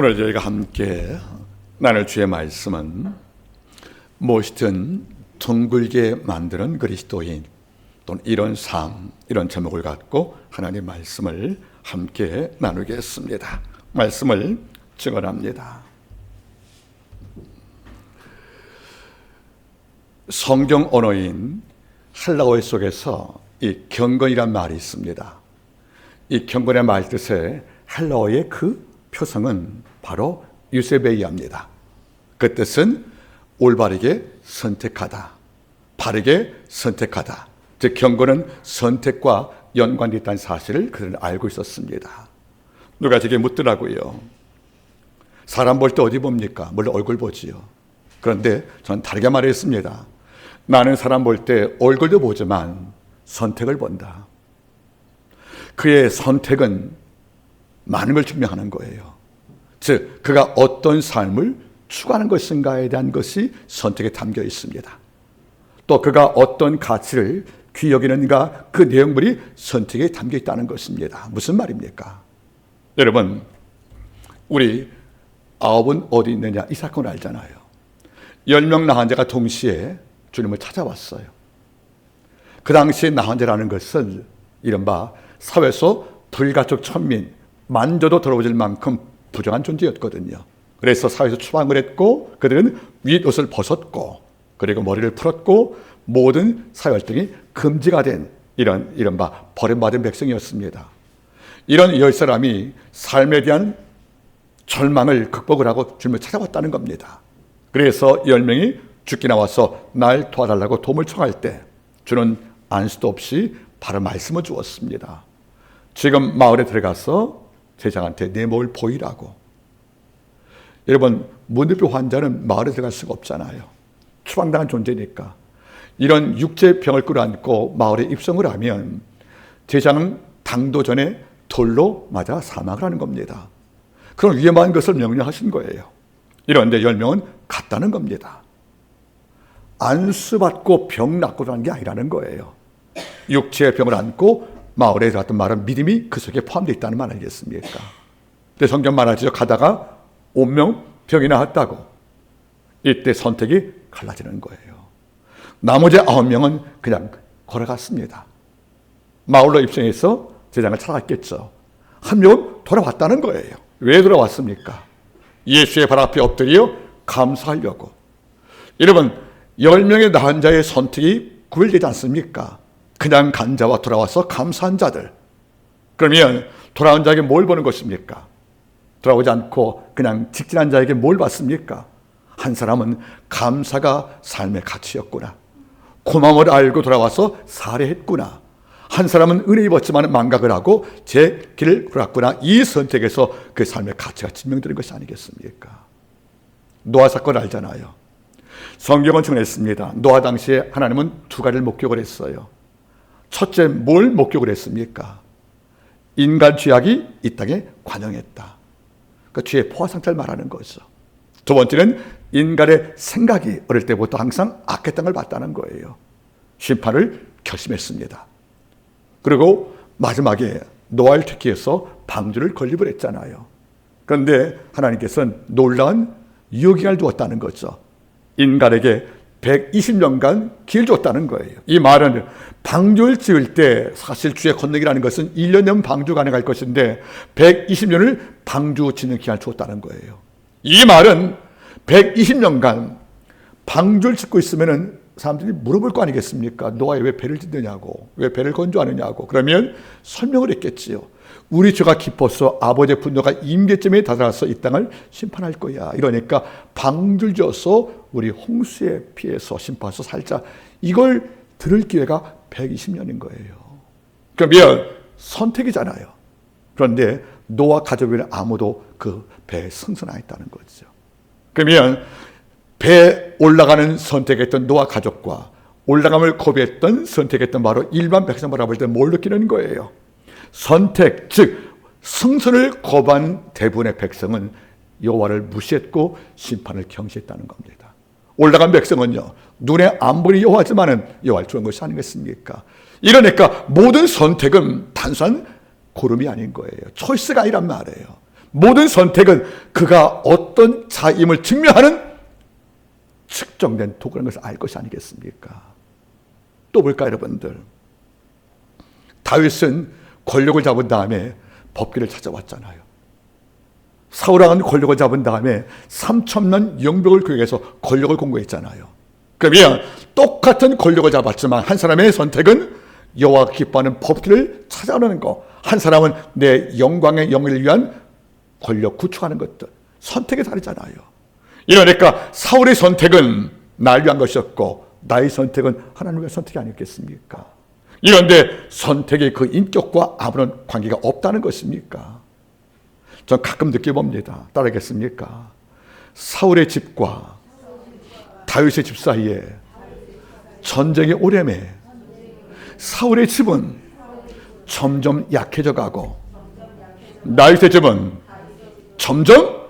오늘 저희가 함께 나눌 주의 말씀은 무엇이든 둥글게 만드는 그리스도인 또는 이런 삶, 이런 제목을 갖고 하나님의 말씀을 함께 나누겠습니다. 말씀을 증언합니다. 성경 언어인 헬라어 속에서 이 경건이란 말이 있습니다. 이 경건의 말 뜻의 헬라어의 그 표성은 바로 유세베이아입니다. 그 뜻은 올바르게 선택하다, 바르게 선택하다. 즉 경건은 선택과 연관되어 있다는 사실을 그들은 알고 있었습니다. 누가 제게 묻더라고요. 사람 볼 때 어디 봅니까? 물론 얼굴 보지요. 그런데 저는 다르게 말했습니다. 나는 사람 볼 때 얼굴도 보지만 선택을 본다. 그의 선택은 많은 걸 증명하는 거예요. 즉 그가 어떤 삶을 추구하는 것인가에 대한 것이 선택에 담겨 있습니다. 또 그가 어떤 가치를 귀히 여기는가, 그 내용물이 선택에 담겨 있다는 것입니다. 무슨 말입니까? 여러분, 우리 9은 어디 있느냐 이 사건을 알잖아요. 10명 나한 자가 동시에 주님을 찾아왔어요. 그 당시에 나한 자라는 것은 이른바 사회에서 불가촉 천민, 만져도 더러워질 만큼 부정한 존재였거든요. 그래서 사회에서 추방을 했고 그들은 윗옷을 벗었고 그리고 머리를 풀었고 모든 사회활동이 금지가 된 이른바 버림받은 백성이었습니다. 이런 10사람이 삶에 대한 절망을 극복을 하고 주님을 찾아왔다는 겁니다. 그래서 10명이 죽기 나와서 날 도와달라고 도움을 청할 때 주는 안수도 없이 바로 말씀을 주었습니다. 지금 마을에 들어가서 제자한테 내 몸을 보이라고. 여러분, 문둥병 환자는 마을에 들어갈 수가 없잖아요. 추방당한 존재니까. 이런 육체병을 끌어안고 마을에 입성을 하면 제자는 당도 전에 돌로 맞아 사망을 하는 겁니다. 그런 위험한 것을 명령하신 거예요. 이런데 10명은 갔다는 겁니다. 안수받고 병 낫고 라는 게 아니라는 거예요. 육체의 병을 안고 마을에 들어갔던 말은 믿음이 그 속에 포함되어 있다는 말 아니겠습니까? 근데 성경 말하죠. 가다가 5명 병이 나았다고. 이때 선택이 갈라지는 거예요. 나머지 9명은 그냥 걸어갔습니다. 마을로 입성해서 제장을 찾아갔겠죠. 한 명은 돌아왔다는 거예요. 왜 돌아왔습니까? 예수의 발 앞에 엎드려 감사하려고. 여러분, 10명의 나은 자의 선택이 구별되지 않습니까? 그냥 간 자와 돌아와서 감사한 자들. 그러면 돌아온 자에게 뭘 보는 것입니까? 돌아오지 않고 그냥 직진한 자에게 뭘 받습니까? 한 사람은 감사가 삶의 가치였구나. 고마움을 알고 돌아와서 살해했구나. 한 사람은 은혜 입었지만 망각을 하고 제 길을 걸었구나. 이 선택에서 그 삶의 가치가 증명되는 것이 아니겠습니까? 노아 사건을 알잖아요. 성경은 증언했습니다. 노아 당시에 하나님은 두 가지를 목격을 했어요. 첫째, 뭘 목격을 했습니까? 인간 죄악이 이 땅에 관영했다. 그 죄의 포화 상태를 말하는 거죠. 두 번째는 인간의 생각이 어릴 때부터 항상 악했던 걸 봤다는 거예요. 심판을 결심했습니다. 그리고 마지막에 노아를 택해서 방주를 건립을 했잖아요. 그런데 하나님께서는 놀라운 유효기간을 두었다는 거죠. 인간에게 120년간 기회를 줬다는 거예요. 이 말은 방주를 지을 때 사실 주의 권능이라는 것은 1년 되면 방주 가능할 것인데 120년을 방주 짓는 기간을 줬다는 거예요. 이 말은 120년간 방주를 짓고 있으면 사람들이 물어볼 거 아니겠습니까? 노아에 왜 배를 짓느냐고, 왜 배를 건조하느냐고. 그러면 설명을 했겠지요. 우리 죄가 깊어서 아버지의 분노가 임계점에 다다라서 이 땅을 심판할 거야. 이러니까 방주를 지어서 우리 홍수에 피해서 심판해서 살자. 이걸 들을 기회가 120년인 거예요. 그러면 선택이잖아요. 그런데 노아 가족에는 아무도 그 배에 승선 안 했다는 거죠. 그러면 배에 올라가는 선택했던 노아 가족과 올라감을 고비했던 선택했던 바로 일반 백성 바라볼 때 뭘 느끼는 거예요? 선택, 즉 승선을 거부한 대부분의 백성은 여호와를 무시했고 심판을 경시했다는 겁니다. 올라간 백성은요, 눈에 안 보이는 여호와지만은 여호와를 좋아한 것이 아니겠습니까? 이러니까 모든 선택은 단순한 고름이 아닌 거예요. 초이스가 아니란 말이에요. 모든 선택은 그가 어떤 자임을 증명하는 측정된 도구라는 것을 알 것이 아니겠습니까? 또 볼까요, 여러분들? 다윗은 권력을 잡은 다음에 법궤를 찾아왔잖아요. 사울왕은 권력을 잡은 다음에 3,000만 영병을 교육해서 권력을 공고했잖아요. 그러면 똑같은 권력을 잡았지만 한 사람의 선택은 여호와가 기뻐하는 법궤를 찾아오는 것, 한 사람은 내 영광의 영을 위한 권력 구축하는 것들, 선택이 다르잖아요. 이러니까 사울의 선택은 날 위한 것이었고 나의 선택은 하나님의 선택이 아니었겠습니까? 이런데 선택의 그 인격과 아무런 관계가 없다는 것입니까? 전 가끔 느껴봅니다. 따르겠습니까? 사울의 집과 다윗의 집 사이에 전쟁의 오래매 사울의 집은 점점 약해져 가고 다윗의 집은 점점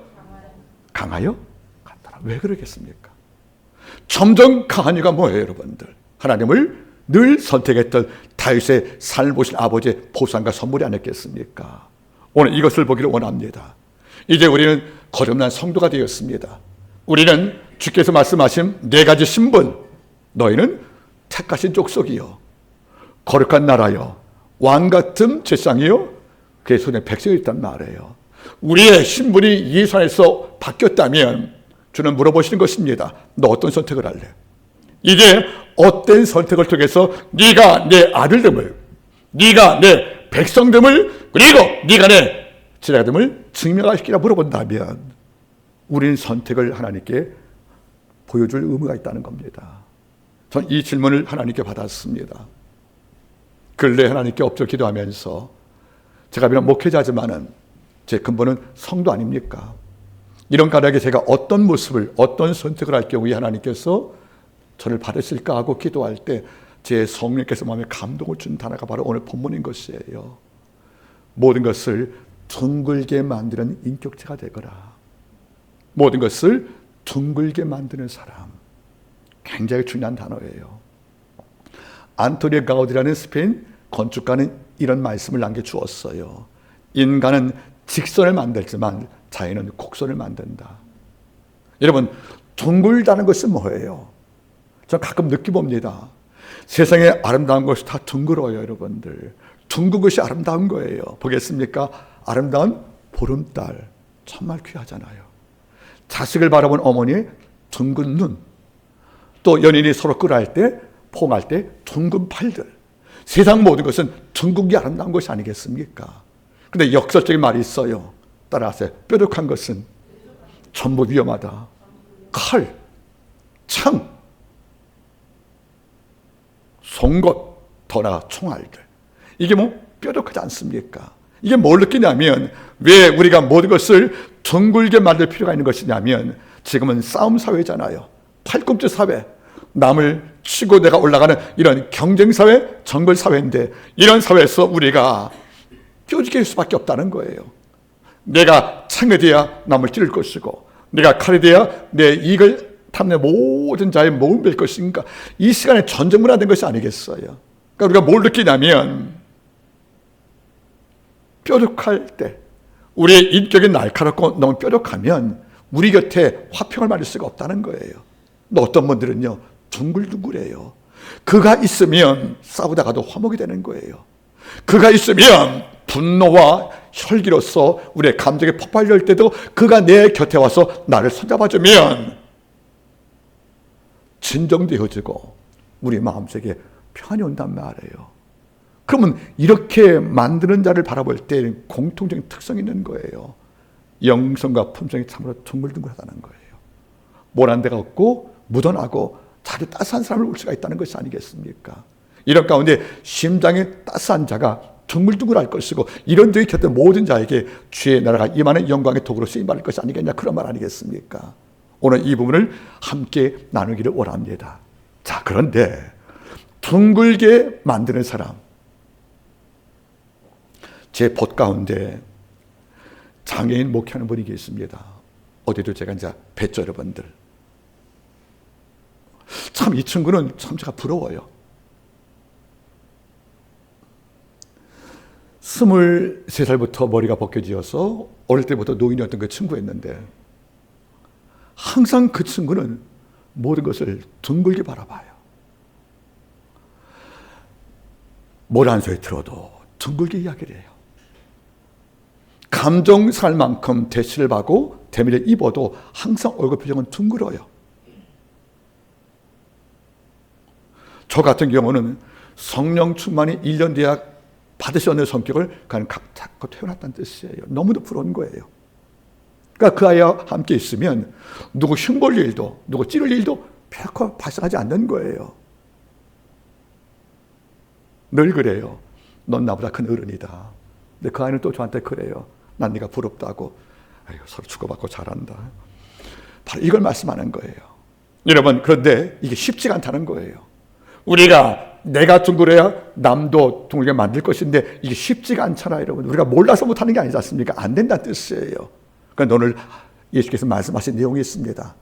강하여 갔더라. 왜 그러겠습니까? 점점 강한 이유가 뭐예요, 여러분들? 하나님을 늘 선택했던 다윗의 삶을 보신 아버지의 보상과 선물이 아니었겠습니까? 오늘 이것을 보기를 원합니다. 이제 우리는 거듭난 성도가 되었습니다. 우리는 주께서 말씀하신 네 가지 신분, 너희는 택하신 족속이요 거룩한 나라요 왕 같은 제상이요 그의 손에 백성이 있단 말이에요. 우리의 신분이 예수 안에서 바뀌었다면 주는 물어보시는 것입니다. 너 어떤 선택을 할래? 이제 어떤 선택을 통해서 네가 내 아들됨을, 네가 내 백성됨을, 그리고 네가 내 지라됨을 증명하시기라 물어본다면 우리는 선택을 하나님께 보여줄 의무가 있다는 겁니다. 전 이 질문을 하나님께 받았습니다. 근래 하나님께 엎드려 기도하면서 제가 비록 목회자지만은 제 근본은 성도 아닙니까? 이런 까닭에 제가 어떤 모습을, 어떤 선택을 할 경우에 하나님께서 저를 받으실까 하고 기도할 때 제 성령께서 마음에 감동을 준 단어가 바로 오늘 본문인 것이에요. 모든 것을 둥글게 만드는 인격체가 되거라. 모든 것을 둥글게 만드는 사람. 굉장히 중요한 단어예요. 안토니오 가우디라는 스페인 건축가는 이런 말씀을 남겨주었어요. 인간은 직선을 만들지만 자연은 곡선을 만든다. 여러분, 둥글다는 것은 뭐예요? 전 가끔 느껴봅니다. 세상에 아름다운 것이 다 둥글어요, 여러분들. 둥근 것이 아름다운 거예요. 보겠습니까? 아름다운 보름달. 정말 귀하잖아요. 자식을 바라본 어머니의 둥근 눈. 또 연인이 서로 끌어할 때, 포옹할 때 둥근 팔들. 세상 모든 것은 둥근 게 아름다운 것이 아니겠습니까? 근데 역설적인 말이 있어요. 따라하세요. 뾰족한 것은 전부 위험하다. 칼, 창, 송곳, 더 총알들. 이게 뭐 뾰족하지 않습니까? 이게 뭘 느끼냐면 왜 우리가 모든 것을 둥글게 만들 필요가 있는 것이냐면 지금은 싸움 사회잖아요. 팔꿈치 사회. 남을 치고 내가 올라가는 이런 경쟁 사회, 정글 사회인데 이런 사회에서 우리가 뾰족해질 수밖에 없다는 거예요. 내가 창에 대야 남을 찌를 것이고 내가 칼에 대야 내 이익을 탐내 모든 자의 몸을 뺄 것인가. 이 시간에 전쟁 문화된 것이 아니겠어요. 그러니까 우리가 뭘 느끼냐면 뾰족할 때 우리의 인격이 날카롭고 너무 뾰족하면 우리 곁에 화평을 맞을 수가 없다는 거예요. 또 어떤 분들은요 둥글둥글해요. 그가 있으면 싸우다가도 화목이 되는 거예요. 그가 있으면 분노와 혈기로서 우리의 감정이 폭발될 때도 그가 내 곁에 와서 나를 손잡아주면 진정되어지고 우리 마음속에 평안이 온단 말이에요. 그러면 이렇게 만드는 자를 바라볼 때 공통적인 특성이 있는 거예요. 영성과 품성이 참으로 둥글둥글하다는 거예요. 모난 데가 없고 묻어나고 자주 따스한 사람을 볼 수가 있다는 것이 아니겠습니까? 이런 가운데 심장이 따스한 자가 둥글둥글할 것이고 이런 자의 곁에 모든 자에게 주의 나라가 임하는 영광의 도구로 쓰임받을 것이 아니겠냐, 그런 말 아니겠습니까? 오늘 이 부분을 함께 나누기를 원합니다. 자, 그런데 둥글게 만드는 사람, 제 봇 가운데 장애인 목회하는 분이 계십니다. 어디도 제가 이제 뵀죠, 여러분들. 참 이 친구는 참 제가 부러워요. 23살부터 머리가 벗겨지어서 어릴 때부터 노인이었던 그 친구였는데 항상 그 친구는 모든 것을 둥글게 바라봐요. 뭘 한 소리 들어도 둥글게 이야기를 해요. 감정 상할 만큼 대시를 받고 대미를 입어도 항상 얼굴 표정은 둥글어요. 저 같은 경우는 성령 충만이 1년 뒤에 받으셨는 성격을 그냥 자꾸 태어났다는 뜻이에요. 너무도 부러운 거예요. 그러니까 그 아이와 함께 있으면 누구 흉볼 일도 누구 찌를 일도 별거 발생하지 않는 거예요. 늘 그래요. 넌 나보다 큰 어른이다. 근데 그 아이는 또 저한테 그래요. 난 네가 부럽다고. 아이고, 서로 주고받고 잘한다. 바로 이걸 말씀하는 거예요. 여러분, 그런데 이게 쉽지가 않다는 거예요. 우리가 내가 둥글어야 남도 둥글게 만들 것인데 이게 쉽지가 않잖아요, 여러분. 우리가 몰라서 못하는 게 아니지 않습니까? 안 된다는 뜻이에요. 그러니까 오늘 예수께서 말씀하신 내용이 있습니다.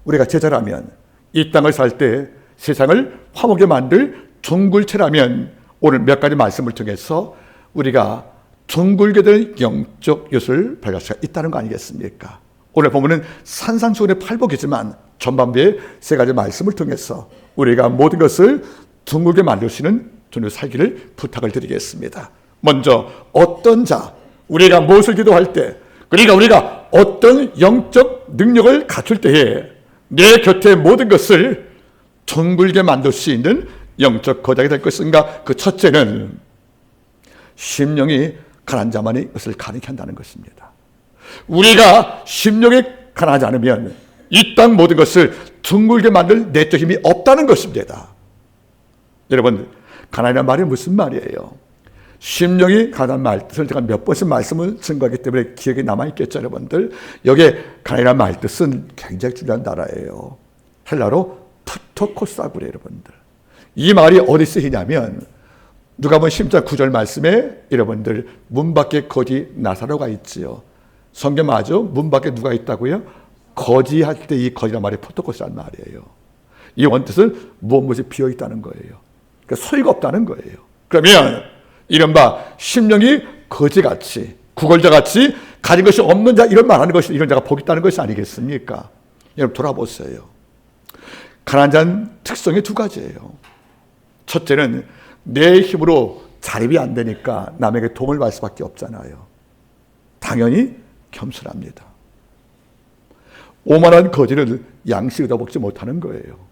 우리가 제자라면 이 땅을 살 때 세상을 화목에 만들 둥글체라면 오늘 몇 가지 말씀을 통해서 우리가 둥글게 될 영적 요소를 발견할 수가 있다는 거 아니겠습니까? 오늘 보면은 산상수훈의 팔복이지만 전반부의 세 가지 말씀을 통해서 우리가 모든 것을 둥글게 만드시는 주님의 살기를 부탁을 드리겠습니다. 먼저 어떤 자, 우리가 무엇을 기도할 때, 그러니까 우리가 어떤 영적 능력을 갖출 때에 내 곁에 모든 것을 둥글게 만들 수 있는 영적 거장이 될 것인가? 그 첫째는 심령이 가난한 자만이 이것을 가능케 한다는 것입니다. 우리가 심령이 가난하지 않으면 이 땅 모든 것을 둥글게 만들 내적 힘이 없다는 것입니다. 여러분, 가난이라는 말이 무슨 말이에요? 심령이 가난한 말 뜻을 제가 몇 번씩 말씀을 증거하기 때문에 기억에 남아있겠죠, 여러분들. 여기에 가난이라는 말 뜻은 굉장히 중요한 단어예요. 헬라로 프토코사구래, 여러분들. 이 말이 어디 쓰이냐면 누가복음 10장 9절 말씀에 여러분들 문 밖에 거지 나사로가 있지요. 성경 맞아? 문 밖에 누가 있다고요? 거지할 때 이 거지란 말이 프토코스란 말이에요. 이 원뜻은 무엇이 비어있다는 거예요. 그러니까 소유가 없다는 거예요. 그러면 이른바 심령이 거지같이 구걸자같이 가진 것이 없는 자 이런 말하는 것이 이런 자가 복이 있다는 것이 아니겠습니까? 여러분 돌아보세요. 가난한 자는 특성이 두 가지예요. 첫째는 내 힘으로 자립이 안 되니까 남에게 도움을 받을 수밖에 없잖아요. 당연히 겸손합니다. 오만한 거지는 양식을 얻어먹지 못하는 거예요.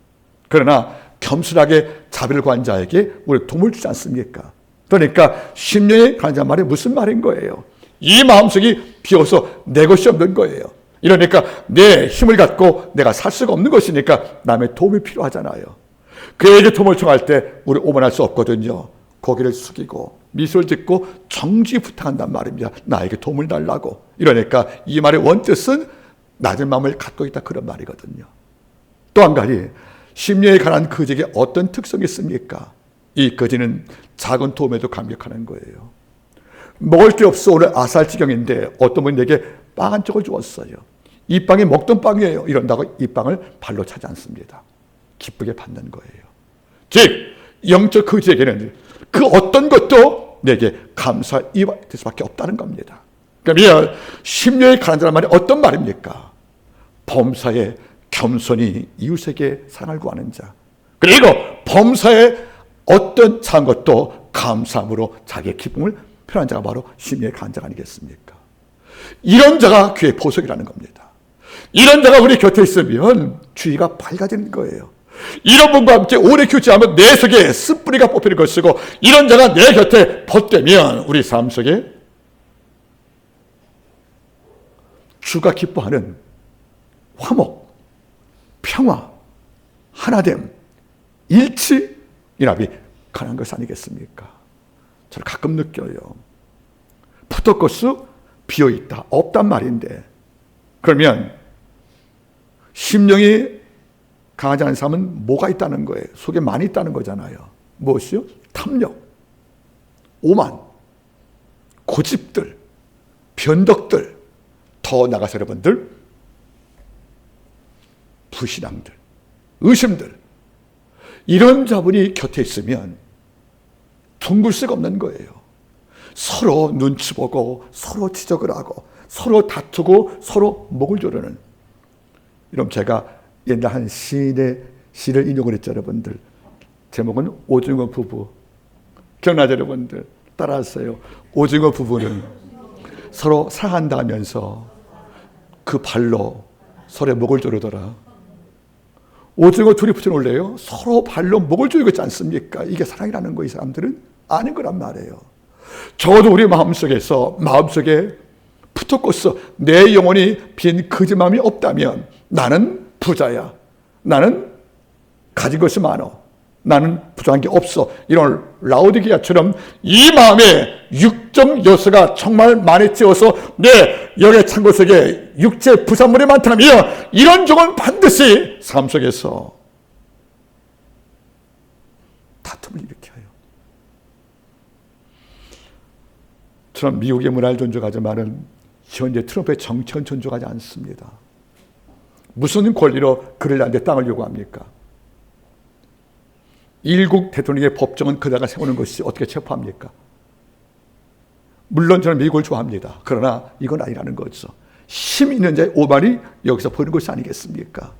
그러나 겸손하게 자비를 구한 자에게 우리 도움을 주지 않습니까? 그러니까 심령의 가난한 자 말이 무슨 말인 거예요? 이 마음속이 비어서 내 것이 없는 거예요. 이러니까 내 힘을 갖고 내가 살 수가 없는 것이니까 남의 도움이 필요하잖아요. 그에게 도움을 청할 때 우리 오만할 수 없거든요. 고개를 숙이고 미소를 짓고 정직히 부탁한단 말입니다. 나에게 도움을 달라고. 이러니까 이 말의 원뜻은 낮은 마음을 갖고 있다 그런 말이거든요. 또 한 가지 심령에 관한 거지에게 어떤 특성이 있습니까? 이 거지는 작은 도움에도 감격하는 거예요. 먹을 게 없어 오늘 아살지경인데 어떤 분이 내게 빵 한 쪽을 주었어요. 이 빵이 먹던 빵이에요. 이런다고 이 빵을 발로 차지 않습니다. 기쁘게 받는 거예요. 즉 영적 거지에게는 그 어떤 것도 내게 감사할 이유가 될 수밖에 없다는 겁니다. 그러면 심령의 가난한 자란 말이 어떤 말입니까? 범사에 겸손히 이웃에게 사랑을 구하는 자, 그리고 범사에 어떤 작은 것도 감사함으로 자기의 기쁨을 표현한 자가 바로 심령의 가난한 자가 아니겠습니까? 이런 자가 귀의 보석이라는 겁니다. 이런 자가 우리 곁에 있으면 주의가 밝아지는 거예요. 이런 분과 함께 오래 교제하면 내 속에 쓴뿌리가 뽑히는 것이고, 이런 자가 내 곁에 벗되면 우리 삶 속에 주가 기뻐하는 화목, 평화, 하나됨, 일치, 연합이 가능한 것 아니겠습니까? 저는 가끔 느껴요. 푸터코스 비어있다, 없단 말인데, 그러면 심령이 강하지 않은 사람은 뭐가 있다는 거예요? 속에 많이 있다는 거잖아요. 무엇이요? 탐욕, 오만, 고집들, 변덕들, 더 나가서 여러분들 불신앙들, 의심들, 이런 자분이 곁에 있으면 둥글 수가 없는 거예요. 서로 눈치 보고 서로 지적을 하고 서로 다투고 서로 목을 조르는. 여러분, 제가 옛날 한 시인의 시를 인용을 했죠, 여러분들. 제목은 오징어 부부. 기억나죠, 여러분들? 따라하세요. 오징어 부부는 서로 사랑한다 하면서 그 발로 서로의 목을 조르더라. 오징어 둘이 붙여놓을래요? 서로 발로 목을 조이고 있지 않습니까? 이게 사랑이라는 거 이 사람들은 아는 거란 말이에요. 적어도 우리 마음속에 붙었고서 내 영혼이 빈 거짓말이 없다면 나는 부자야. 나는 가진 것이 많어. 나는 부족한 게 없어. 이런 라오디게아처럼 이 마음에 육적 요소가 정말 많이 채워서 내 영의 창고 속에 육체 부산물이 많다면 이런 종은 반드시 삶 속에서 다툼을 일으켜요. 저는 미국의 문화를 존중하지만은 현재 트럼프의 정치는 존중하지 않습니다. 무슨 권리로 그를 나한테 땅을 요구합니까? 일국 대통령의 법정은 그다가 세우는 것이 어떻게 체포합니까? 물론 저는 미국을 좋아합니다. 그러나 이건 아니라는 거죠. 힘 있는 자의 오만이 여기서 보이는 것이 아니겠습니까?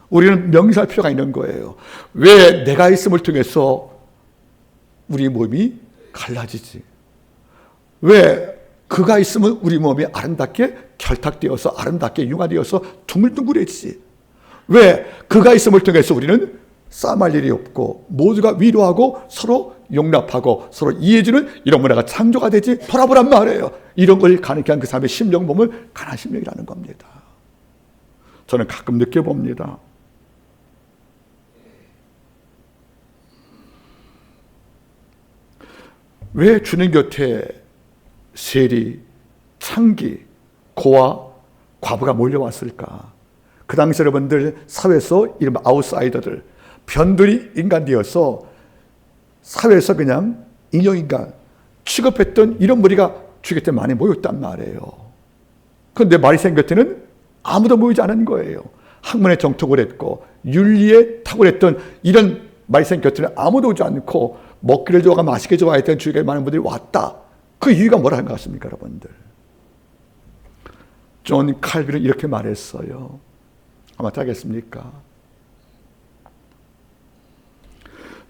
우리는 명심할 필요가 있는 거예요. 왜 내가 있음을 통해서 우리 몸이 갈라지지? 왜 그가 있으면 우리 몸이 아름답게 결탁되어서 아름답게 융화되어서 둥글둥글해지지? 왜 그가 있음을 통해서 우리는 싸움할 일이 없고 모두가 위로하고 서로 용납하고 서로 이해해주는 이런 문화가 창조가 되지? 돌아보란 말이에요. 이런 걸 가능케 한 그 사람의 심령 몸을 가난 심령이라는 겁니다. 저는 가끔 느껴봅니다. 왜 주님 곁에 세리, 창기, 고아, 과부가 몰려왔을까? 그 당시 여러분들 사회에서 이른바 아웃사이더들, 변두리 인간되어서 사회에서 그냥 인형인간 취급했던 이런 무리가 주님 곁에 많이 모였단 말이에요. 그런데 바리새인 곁에는 아무도 모이지 않은 거예요. 학문에 정통을 했고 윤리에 탁월했던 이런 바리새인 곁에는 아무도 오지 않고 먹기를 좋아하고 맛있게 좋아했던 주님께 많은 분들이 왔다. 그 이유가 뭐라는 것 같습니까, 여러분들? 존 칼빈은 이렇게 말했어요. 아마 따겠습니까?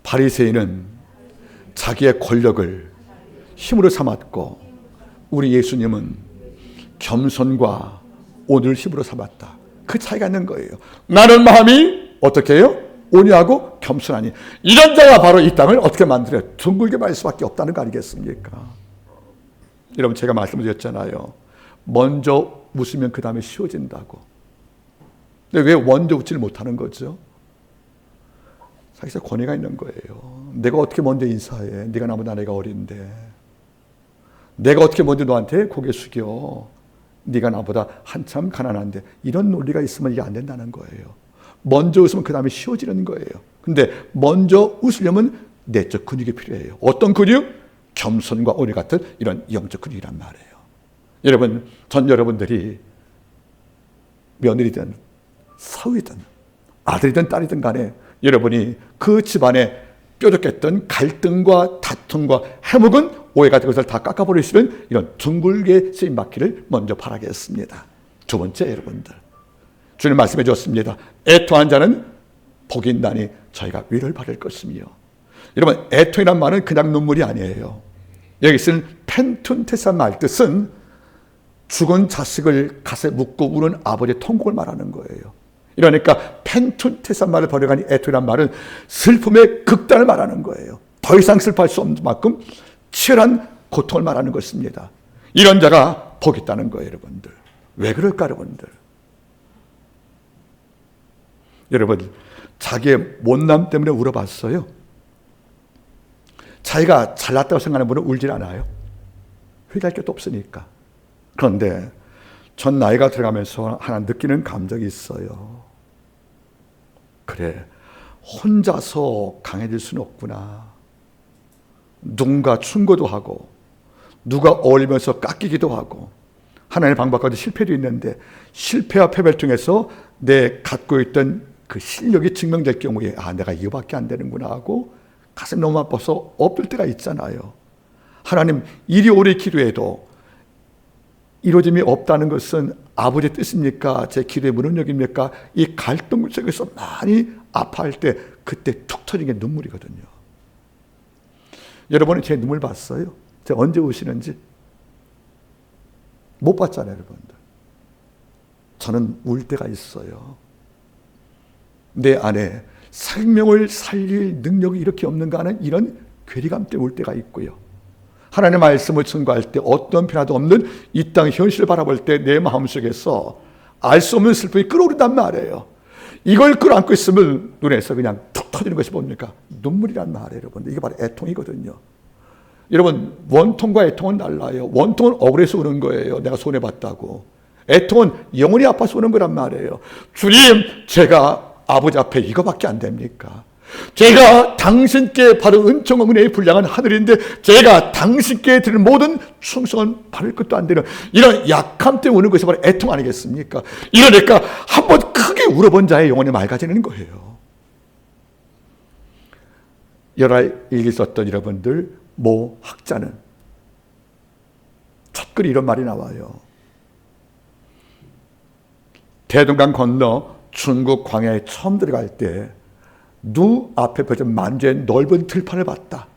바리새인은 자기의 권력을 힘으로 삼았고 우리 예수님은 겸손과 온유를 힘으로 삼았다. 그 차이가 있는 거예요. 나는 마음이 어떻게 해요? 온유하고 겸손하니 이런 자가 바로 이 땅을 어떻게 만들어요? 둥글게 말 수밖에 없다는 거 아니겠습니까? 여러분, 제가 말씀드렸잖아요. 먼저 웃으면 그 다음에 쉬워진다고. 근데 왜 먼저 웃지를 못하는 거죠? 사실상 권위가 있는 거예요. 내가 어떻게 먼저 인사해? 네가 나보다 나이가 어린데. 내가 어떻게 먼저 너한테 고개 숙여? 네가 나보다 한참 가난한데. 이런 논리가 있으면 이게 안 된다는 거예요. 먼저 웃으면 그 다음에 쉬워지는 거예요. 근데 먼저 웃으려면 내적 근육이 필요해요. 어떤 근육? 겸손과 온유 같은 이런 영적 근육이란 말이에요. 여러분, 전 여러분들이 며느리든 사위든 아들이든 딸이든 간에 여러분이 그 집안에 뾰족했던 갈등과 다툼과 해묵은 오해 같은 것을 다 깎아버리시는 이런 둥글게 쓰임 받기를 먼저 바라겠습니다. 두 번째, 여러분들, 주님 말씀해 주었습니다. 애통한 자는 복이 있나니 저희가 위를 받을 것이며. 여러분, 애통이란 말은 그냥 눈물이 아니에요. 여기 쓰는 펜툰테사 말 뜻은 죽은 자식을 가슴에 묻고 우는 아버지의 통곡을 말하는 거예요. 이러니까 펜툰테사 말을 번역한 애통이란 말은 슬픔의 극단을 말하는 거예요. 더 이상 슬퍼할 수 없는 만큼 치열한 고통을 말하는 것입니다. 이런 자가 복이 있다는 거예요, 여러분들. 왜 그럴까, 여러분들? 여러분, 자기의 못남 때문에 울어봤어요? 자기가 잘났다고 생각하는 분은 울질 않아요. 회개할 것도 없으니까. 그런데 전 나이가 들어가면서 하나 느끼는 감정이 있어요. 그래, 혼자서 강해질 수는 없구나. 누군가 충고도 하고 누가 어울리면서 깎이기도 하고 하나님의 방법까지 실패도 있는데 실패와 패배를 통해서 내 갖고 있던 그 실력이 증명될 경우에 내가 이거밖에 안 되는구나 하고 가슴이 너무 아파서 엎을 때가 있잖아요. 하나님, 이리오리 기도해도 이루어짐이 없다는 것은 아버지의 뜻입니까? 제 기도의 무능력입니까? 이 갈등 속에서 많이 아파할 때 그때 툭 터진 게 눈물이거든요. 여러분은 제 눈물 봤어요? 제가 언제 우시는지? 못 봤잖아요, 여러분들. 저는 울 때가 있어요. 내 안에 생명을 살릴 능력이 이렇게 없는가 하는 이런 괴리감 때문에 울 때가 있고요. 하나님의 말씀을 증거할 때 어떤 변화도 없는 이 땅 현실을 바라볼 때 내 마음속에서 알 수 없는 슬픔이 끓어오른단 말이에요. 이걸 끌어안고 있으면 눈에서 그냥 툭 터지는 것이 뭡니까? 눈물이란 말이에요, 여러분. 이게 바로 애통이거든요. 여러분, 원통과 애통은 달라요. 원통은 억울해서 우는 거예요. 내가 손해봤다고. 애통은 영혼이 아파서 우는 거란 말이에요. 주님, 제가 아버지 앞에 이거밖에 안 됩니까? 제가 당신께 받은 은총과 은혜의 분량은 하늘인데 제가 당신께 드리는 모든 충성은 바를 것도 안 되는 이런 약함 때문에 우는 것이 바로 애통 아니겠습니까? 이러니까 한번 크게 울어본 자의 영혼이 맑아지는 거예요. 열하일기 썼던 여러분들, 모 학자는 첫글이 이런 말이 나와요. 대동강 건너 중국 광야에 처음 들어갈 때 누 앞에 펼쳐진 만주의 넓은 들판을 봤다.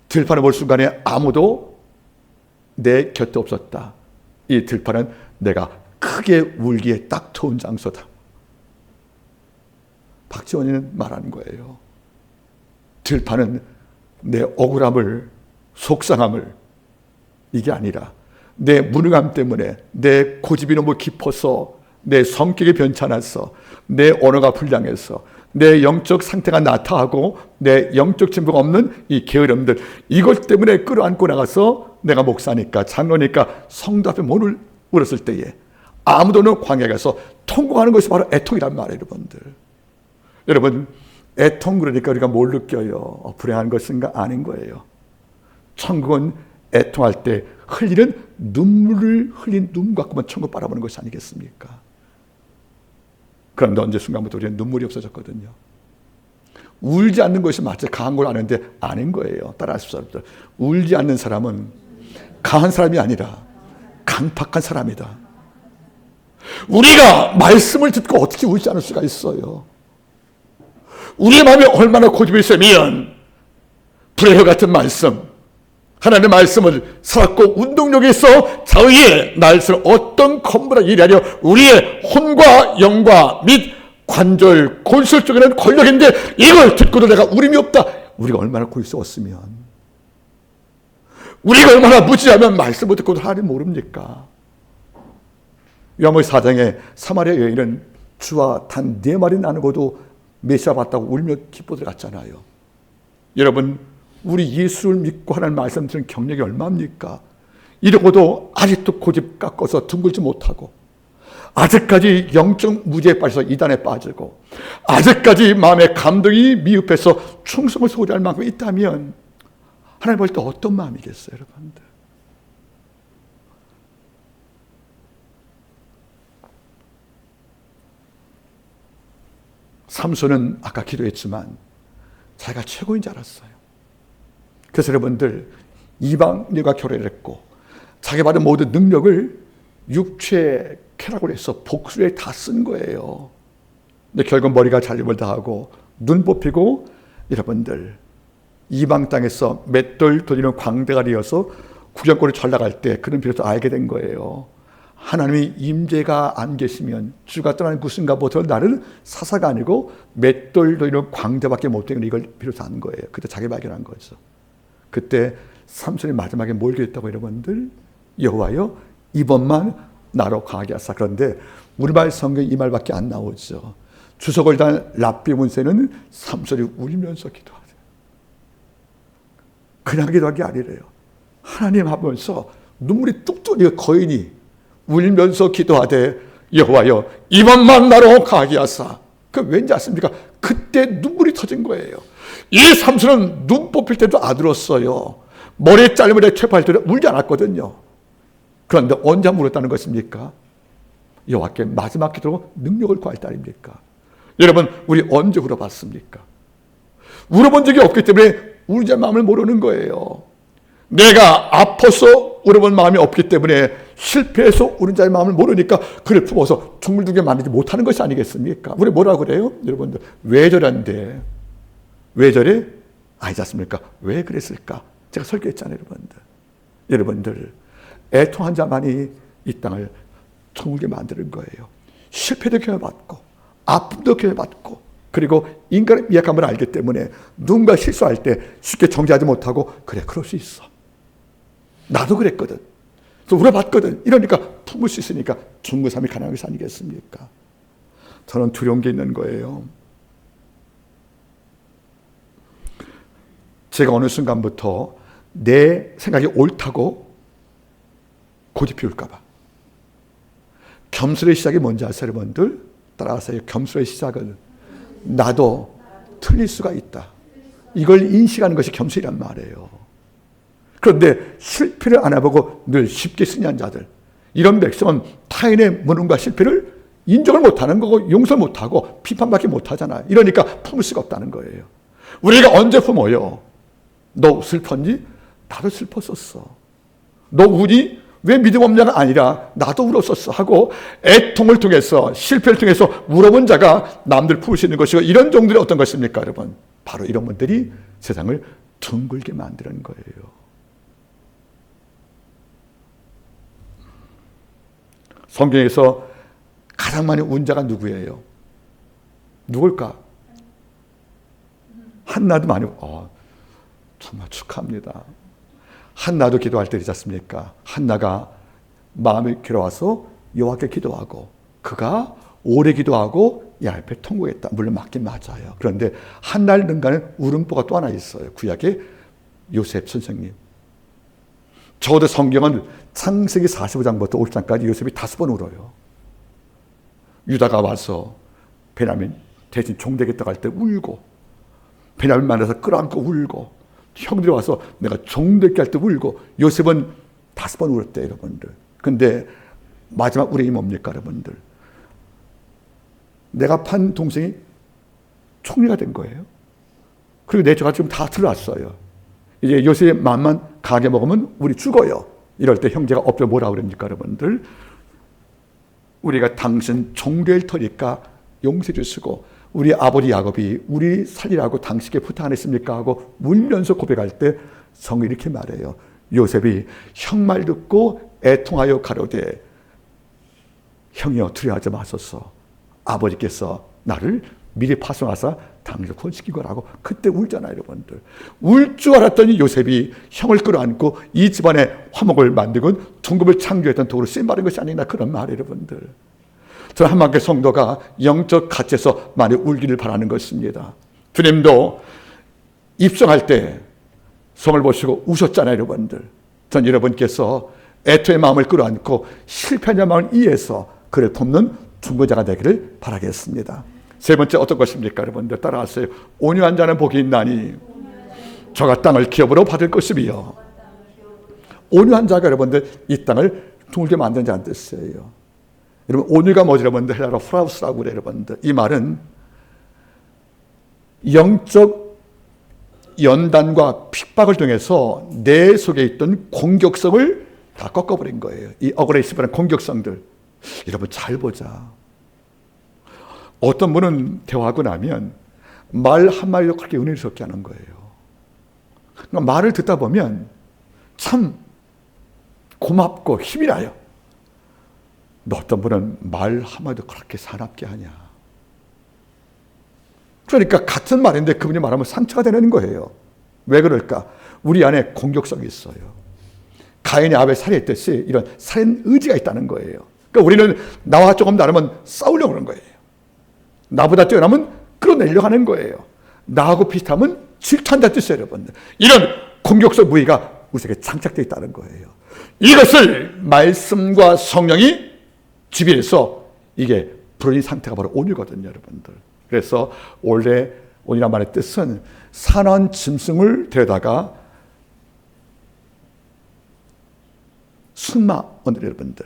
들판을 볼 순간에 아무도 내 곁에 없었다. 이 들판은 내가 크게 울기에 딱 좋은 장소다. 박지원이는 말하는 거예요. 들판은 내 억울함을, 속상함을, 이게 아니라 내 무능함 때문에, 내 고집이 너무 깊어서, 내 성격이 변찮아서, 내 언어가 불량해서, 내 영적 상태가 나타하고 내 영적 진보가 없는 이 게으름들, 이것 때문에 끌어안고 나가서 내가 목사니까, 장로니까 성도 앞에 못 울었을 때에 아무도 없는 광야에 가서 통곡하는 것이 바로 애통이란 말이에요, 여러분들. 여러분, 애통 그러니까 우리가 뭘 느껴요? 불행한 것인가? 아닌 거예요. 천국은 애통할 때 흘리는 눈물을 흘린 눈 갖고만 천국 바라보는 것이 아니겠습니까? 그런데 언제 순간부터 우리는 눈물이 없어졌거든요. 울지 않는 것이 마치 강한 걸 아는데 아닌 거예요. 따라하십시오. 울지 않는 사람은 강한 사람이 아니라 강팍한 사람이다. 우리가 말씀을 듣고 어떻게 울지 않을 수가 있어요? 우리의 마음에 얼마나 고집이 세면 불의 같은 말씀, 하나님의 말씀을 살았고 운동력이 있어 자의의 날선 어떤 건물을 일하려 우리의 혼과 영과 및 관절, 골술 쪽에는 권력인데 이걸 듣고도 내가 울음이 없다. 우리가 얼마나 고집스러웠으면, 우리가 얼마나 무지하면 말씀을 듣고도 하나님 모릅니까? 요한복음 4장에 사마리아 여인은 주와 단 4마리 나누고도 메시아 봤다고 울며 기뻐 들어갔잖아요. 여러분, 우리 예수를 믿고 하나님 말씀 들은 경력이 얼마입니까? 이러고도 아직도 고집 깎아서 둥글지 못하고, 아직까지 영적 무지에 빠져서 이단에 빠지고, 아직까지 마음의 감동이 미흡해서 충성을 소홀히 할 만큼 있다면 하나님 볼 때 어떤 마음이겠어요, 여러분들? 삼손은 아까 기도했지만 자기가 최고인 줄 알았어요. 그래서 여러분들, 이방인과 결혼을 했고 자기 받은 모든 능력을 육체의 쾌락으로 해서 복수에 다 쓴 거예요. 근데 결국 머리가 잘림을 다하고 눈 뽑히고, 여러분들 이방 땅에서 맷돌 돌리는 광대가 되어서 구경거리 전락할 때 그는 비로소 알게 된 거예요. 하나님의 임재가 안 계시면 주가 떠나는 구순가 보다 나는 사사가 아니고 맷돌 돌리는 광대밖에 못 되는 이걸 비로소 안 거예요. 그때 자기 발견한 거죠. 그때 삼손이 마지막에 뭘 기도했다고 여러분들? 여호와여, 이번만 나로 강하게 하사. 그런데 우리말 성경에 이 말밖에 안 나오죠. 주석을 단 랍비 문세는 삼손이 울면서 기도하죠. 그냥 기도한 게 아니래요. 하나님 하면서 눈물이 뚝뚝, 이거 거인이 울면서 기도하되 여호와여, 이번만 나로 강하게 하사. 그 왠지 아십니까? 그때 눈물이 터진 거예요. 이 삼손은 눈 뽑힐 때도 안 울었어요. 머리에 잘림을 체포할 때도 울지 않았거든요. 그런데 언제 울었다는 것입니까? 여호와께 마지막 기도로 능력을 구할 때 아닙니까? 여러분, 우리 언제 울어봤습니까? 울어본 적이 없기 때문에 울자는 마음을 모르는 거예요. 내가 아파서 울어본 마음이 없기 때문에 실패해서 우는 자의 마음을 모르니까 그를 품어서 둥글둥글 만들지 못하는 것이 아니겠습니까? 우리 뭐라고 그래요? 여러분들 왜 저런데? 왜 저래? 아니지 않습니까? 왜 그랬을까? 제가 설교했잖아요. 여러분들 애통한 자만이 이 땅을 둥글게 만드는 거예요. 실패도 경험받고 아픔도 경험받고 그리고 인간의 미약함을 알기 때문에 누군가 실수할 때 쉽게 정죄하지 못하고 그래 그럴 수 있어. 나도 그랬거든. 또 울어봤거든. 이러니까 품을 수 있으니까 중고 삶이 가능한 것이 아니겠습니까? 저는 두려운 게 있는 거예요. 제가 어느 순간부터 내 생각이 옳다고 고집 피울까 봐. 겸손의 시작이 뭔지 아세요, 여러분들? 따라하세요. 겸손의 시작은 나도 틀릴 수가 있다. 이걸 인식하는 것이 겸손이란 말이에요. 그런데 실패를 안 해보고 늘 쉽게 승리한 자들, 이런 백성은 타인의 무능과 실패를 인정을 못하는 거고 용서를 못하고 비판밖에 못하잖아요. 이러니까 품을 수가 없다는 거예요. 우리가 언제 품어요? 너 슬펐니? 나도 슬펐었어. 너 우니? 왜 믿음 없냐가 아니라 나도 울었었어 하고 애통을 통해서 실패를 통해서 울어본 자가 남들 품을 수 있는 것이고, 이런 종들이 어떤 것입니까 여러분? 바로 이런 분들이 세상을 둥글게 만드는 거예요. 성경에서 가장 많이 운 자가 누구예요? 누굴까? 한나도 많이, 정말 축하합니다. 한나도 기도할 때이지 않습니까? 한나가 마음이 괴로워서 여호와께 기도하고 그가 오래 기도하고 얄패 통곡했다. 물론 맞긴 맞아요. 그런데 한나를 능가하는 울음보가 또 하나 있어요. 구약의 요셉 선생님. 적어도 성경은 창세기 45장부터 50장까지 요셉이 5번 울어요. 유다가 와서 베냐민 대신 종되겠다고 할 때 울고, 베냐민 만나서 끌어안고 울고, 형들이 와서 내가 종되게 할 때 울고, 요셉은 5번 울었대요, 여러분들. 근데 마지막 울음이 뭡니까, 여러분들? 내가 판 동생이 총리가 된 거예요. 그리고 내 조가 지금 다 들어왔어요. 이제 요셉의 마음만 강하게 먹으면 우리 죽어요. 이럴 때 형제가 엎드려 뭐라 그럽니까, 여러분들? 우리가 당신 종될 터니까 용서해 주시고, 우리 아버지 야곱이 우리 살리라고 당신께 부탁 안 했습니까? 하고 울면서 고백할 때 성이 이렇게 말해요. 요셉이 형 말 듣고 애통하여 가로되 형이여 두려워하지 마소서. 아버지께서 나를 미리 파송하사 당신을 구원시키고라고 그때 울잖아요, 여러분들. 울 줄 알았더니 요셉이 형을 끌어안고 이 집안의 화목을 만들고 둥금을 창조했던 도구로 쓰임받은 것이 아니나 그런 말이에요, 여러분들. 저는 한만교 성도가 영적 가치에서 많이 울기를 바라는 것입니다. 주님도 입성할 때 성을 보시고 우셨잖아요, 여러분들. 전 여러분께서 애토의 마음을 끌어안고 실패한 자 마음을 이해해서 그를 품는 중보자가 되기를 바라겠습니다. 세 번째 어떤 것입니까, 여러분들? 따라하세요. 온유한 자는 복이 있나니 저가 땅을 기업으로 받을 것이며. 온유한 자가 여러분들 이 땅을 둥글게 만드는 자는 뜻이에요. 여러분, 온유가 뭐지, 여러분들? 헬라로 후라우스라고 그래요, 여러분들. 이 말은 영적 연단과 핍박을 통해서 내 속에 있던 공격성을 다 꺾어버린 거예요. 이 어그레시브라는 공격성들. 여러분 잘 보자. 어떤 분은 대화하고 나면 말 한마디도 그렇게 은혜스럽게 하는 거예요. 그러니까 말을 듣다 보면 참 고맙고 힘이 나요. 어떤 분은 말 한마디도 그렇게 사납게 하냐. 그러니까 같은 말인데 그분이 말하면 상처가 되는 거예요. 왜 그럴까? 우리 안에 공격성이 있어요. 가인이 아벨 살해했듯이 이런 살인 의지가 있다는 거예요. 그러니까 우리는 나와 조금 다르면 싸우려고 하는 거예요. 나보다 뛰어나면 끌어내려고 하는 거예요. 나하고 비슷하면 질투한다는 뜻이에요, 여러분들. 이런 공격성 무의가 우리 속에 장착되어 있다는 거예요. 이것을 말씀과 성령이 지배해서 이게 불온의 상태가 바로 온유거든요, 여러분들. 그래서 원래 온유란 말의 뜻은 산한 짐승을 데려다가 순마 오늘 여러분들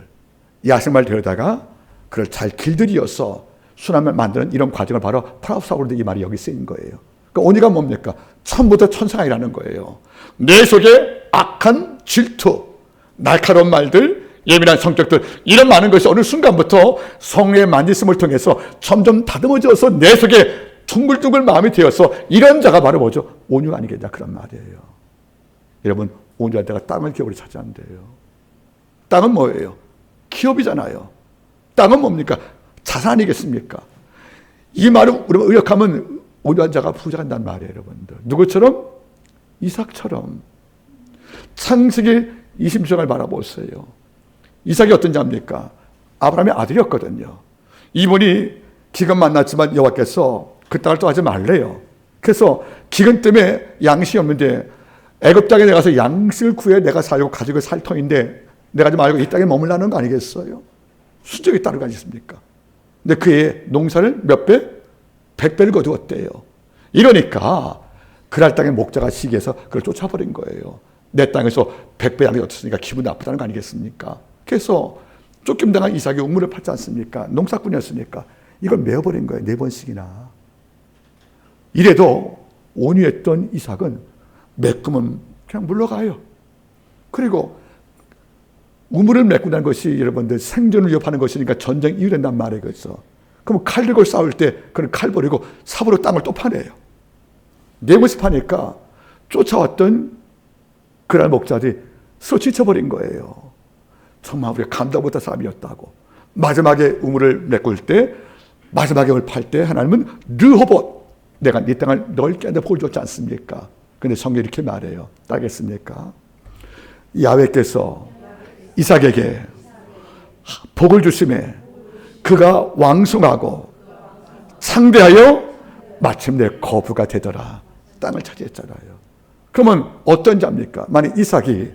야생마를 데려다가 그걸 잘 길들여서 순함을 만드는 이런 과정을 바로 파라우사우르드 이 말이 여기 쓰인 거예요. 그러니까 온유가 뭡니까? 처음부터 천상이라는 거예요. 내 속에 악한 질투, 날카로운 말들, 예민한 성격들, 이런 많은 것이 어느 순간부터 성령의 만지심을 통해서 점점 다듬어져서 내 속에 둥글둥글 마음이 되어서 이런 자가 바로 뭐죠? 온유가 아니겠냐, 그런 말이에요. 여러분, 온유할 때가 땅을 기업으로 차지한대요. 땅은 뭐예요? 기업이잖아요. 땅은 뭡니까? 자산이겠습니까? 이 말을 우리가 의역하면 온유한 자가 부자가 된다는 말이에요, 여러분들. 누구처럼? 이삭처럼. 창세기 26장을 바라보세요. 이삭이 어떤 자입니까? 아브라함의 아들이었거든요. 이분이 기근 만났지만 여호와께서 그 땅을 또 하지 말래요. 그래서 기근 때문에 양식이 없는데 애굽 땅에 내가서 양식을 구해 내가 살고 가지고 살 터인데 내가 좀 말고 이 땅에 머물라는 거 아니겠어요? 순종이 따르고 있습니까? 근데 그의 농사를 몇 배? 100배를 거두었대요. 이러니까 그날 땅의 목자가 시기해서 그걸 쫓아버린 거예요. 내 땅에서 100배 양이 얻었으니까 기분 나쁘다는 거 아니겠습니까? 그래서 쫓김당한 이삭이 우물을 팠지 않습니까? 농사꾼이었으니까 이걸 메어버린 거예요. 4번씩이나. 이래도 온유했던 이삭은 메꾸면 그냥 물러가요. 그리고 우물을 메꾼다는 것이 여러분들 생존을 위협하는 것이니까 전쟁 이유 된단 말이에요. 그래서 그럼 칼 들고 싸울 때 그는 칼 버리고 삽으로 땅을 또 파내요. 4번씩 파니까 쫓아왔던 그날 목자들이 스스로 지쳐버린 거예요. 정말 우리가 감당 못한 사람이었다고. 마지막에 우물을 메꿀 때, 마지막에 우물 팔 때 하나님은 르호봇, 내가 네 땅을 넓게 한데 복을 줬지 않습니까? 근데 성경이 이렇게 말해요. 따겠습니까? 야훼께서 이삭에게 복을 주심에 그가 왕성하고 상대하여 마침내 거부가 되더라. 땅을 차지했잖아요. 그러면 어떤 자입니까? 만약 이삭이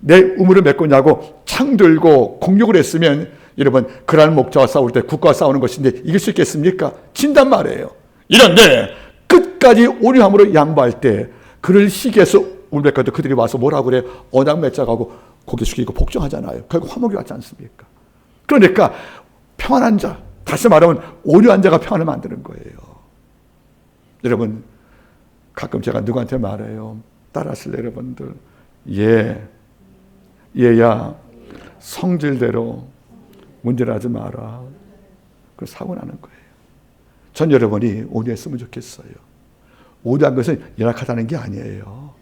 내 우물을 메꾸냐고 창 들고 공격을 했으면 여러분 그날 목자와 싸울 때 국가와 싸우는 것인데 이길 수 있겠습니까? 진단 말이에요. 이런데 끝까지 온유함으로 양보할 때 그를 시기해서 울면까지 그들이 와서 뭐라고 그래요? 언약 맺자고 고개 숙이고 복종하잖아요. 결국 화목이 왔지 않습니까? 그러니까 평안한 자, 다시 말하면 온유한 자가 평안을 만드는 거예요. 여러분 가끔 제가 누구한테 말해요. 따라하실래요, 여러분들? 얘야 성질대로 문제를 하지 마라. 그 사고 나는 거예요. 전 여러분이 온유했으면 좋겠어요. 온유한 것은 연약하다는 게 아니에요.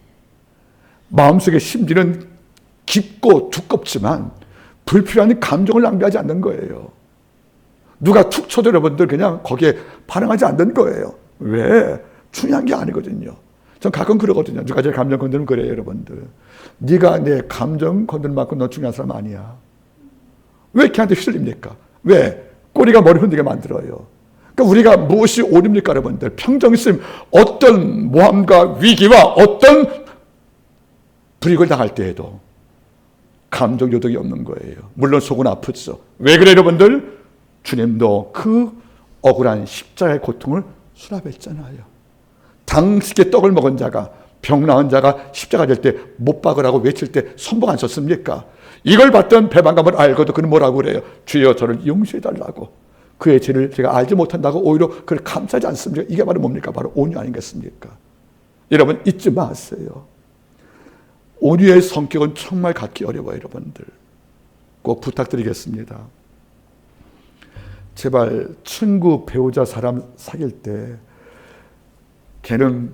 마음속의 심지는 깊고 두껍지만 불필요한 감정을 낭비하지 않는 거예요. 누가 툭 쳐도 여러분들 그냥 거기에 반응하지 않는 거예요. 왜? 중요한 게 아니거든요. 전 가끔 그러거든요. 누가 제 감정 건드리면 그래요, 여러분들. 네가 내 감정 건드는 만큼 넌 중요한 사람 아니야. 왜 걔한테 휘둘립니까? 왜? 꼬리가 머리 흔들게 만들어요. 그러니까 우리가 무엇이 옳습니까, 여러분들? 평정 있으면 어떤 모함과 위기와 어떤 불이익을 당할 때에도 감정 요동이 없는 거예요. 물론 속은 아프죠. 왜 그래, 여러분들? 주님도 그 억울한 십자가의 고통을 수납했잖아요. 당식의 떡을 먹은 자가, 병 나은 자가 십자가 될 때 못 박으라고 외칠 때 선봉 안 썼습니까? 이걸 받던 배반감을 알고도 그는 뭐라고 그래요? 주여 저를 용서해달라고. 그의 죄를 제가 알지 못한다고 오히려 그를 감싸지 않습니까? 이게 바로 뭡니까? 바로 온유 아니겠습니까? 여러분 잊지 마세요. 온유의 성격은 정말 갖기 어려워요, 여러분들. 꼭 부탁드리겠습니다. 제발 친구, 배우자, 사람 사귈 때 걔는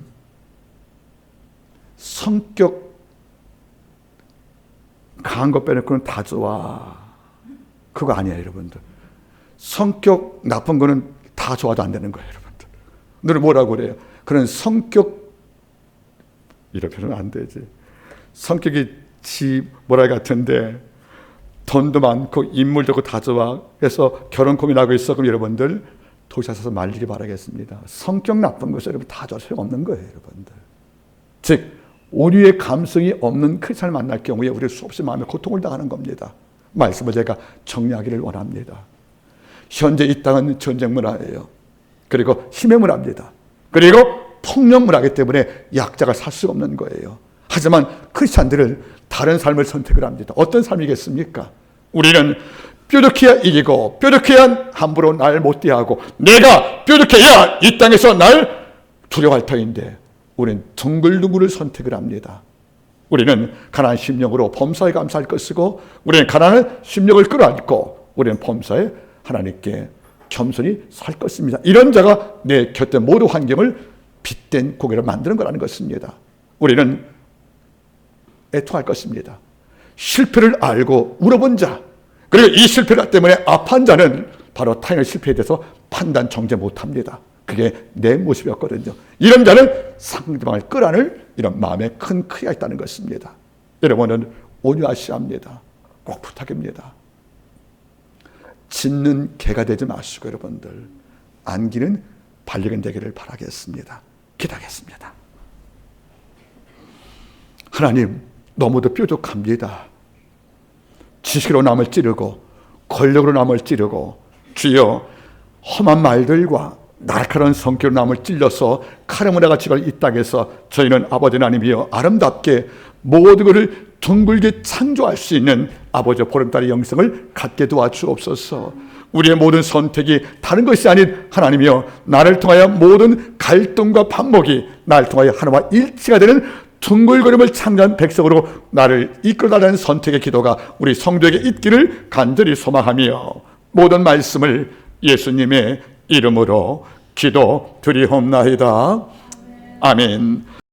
성격 강한 것 빼놓고는 다 좋아. 그거 아니에요, 여러분들. 성격 나쁜 거는 다 좋아도 안 되는 거예요, 여러분들. 너는 뭐라고 그래요? 그런 성격, 이런 표현은 안 되지. 성격이 모랄 같은데 돈도 많고 인물도 좋고 다 좋아. 그래서 결혼 고민하고 있어. 그럼 여러분들 도시에서 말리기 바라겠습니다. 성격 나쁜 것은 여러분 다 소용없는 거예요, 여러분들. 즉 온유의 감성이 없는 크리스찬을 만날 경우에 우리 수없이 마음에 고통을 당하는 겁니다. 말씀을 제가 정리하기를 원합니다. 현재 이 땅은 전쟁 문화예요. 그리고 힘의 문화입니다. 그리고 폭력 문화이기 때문에 약자가 살 수가 없는 거예요. 하지만 크리스찬들은 다른 삶을 선택을 합니다. 어떤 삶이겠습니까? 우리는 뾰족해야 이기고 뾰족해야 함부로 날 못 대하고 내가 뾰족해야 이 땅에서 날 두려워할 터인데 우리는 둥글둥글을 선택을 합니다. 우리는 가난한 심령으로 범사에 감사할 것이고, 우리는 가난한 심령을 끌어안고 우리는 범사에 하나님께 겸손히 살 것입니다. 이런 자가 내 곁에 모든 환경을 빛된 고개를 만드는 거라는 것입니다. 우리는 애통할 것입니다. 실패를 알고 울어본 자, 그리고 이 실패 때문에 아파한 자는 바로 타인의 실패에 대해서 판단 정죄 못합니다. 그게 내 모습이었거든요. 이런 자는 상대방을 끌어안을 이런 마음에 큰 크기가 있다는 것입니다. 여러분은 온유하셔야 합니다. 꼭 부탁입니다. 짖는 개가 되지 마시고 여러분들 안기는 반려견 되기를 바라겠습니다. 기도하겠습니다. 하나님, 너무도 뾰족합니다. 지식으로 남을 찌르고 권력으로 남을 찌르고, 주여 험한 말들과 날카로운 성격으로 남을 찔러서 카르무나가 지발 이 땅에서 저희는 아버지 하나님이여 아름답게 모든 것을 둥글게 창조할 수 있는 아버지 보름달의 영성을 갖게 도와주옵소서. 우리의 모든 선택이 다른 것이 아닌 하나님이여 나를 통하여 모든 갈등과 반목이 나를 통하여 하나와 일치가 되는 둥글거림을 창조한 백성으로 나를 이끌어달라는 선택의 기도가 우리 성도에게 있기를 간절히 소망하며 모든 말씀을 예수님의 이름으로 기도 드리옵나이다. 아멘.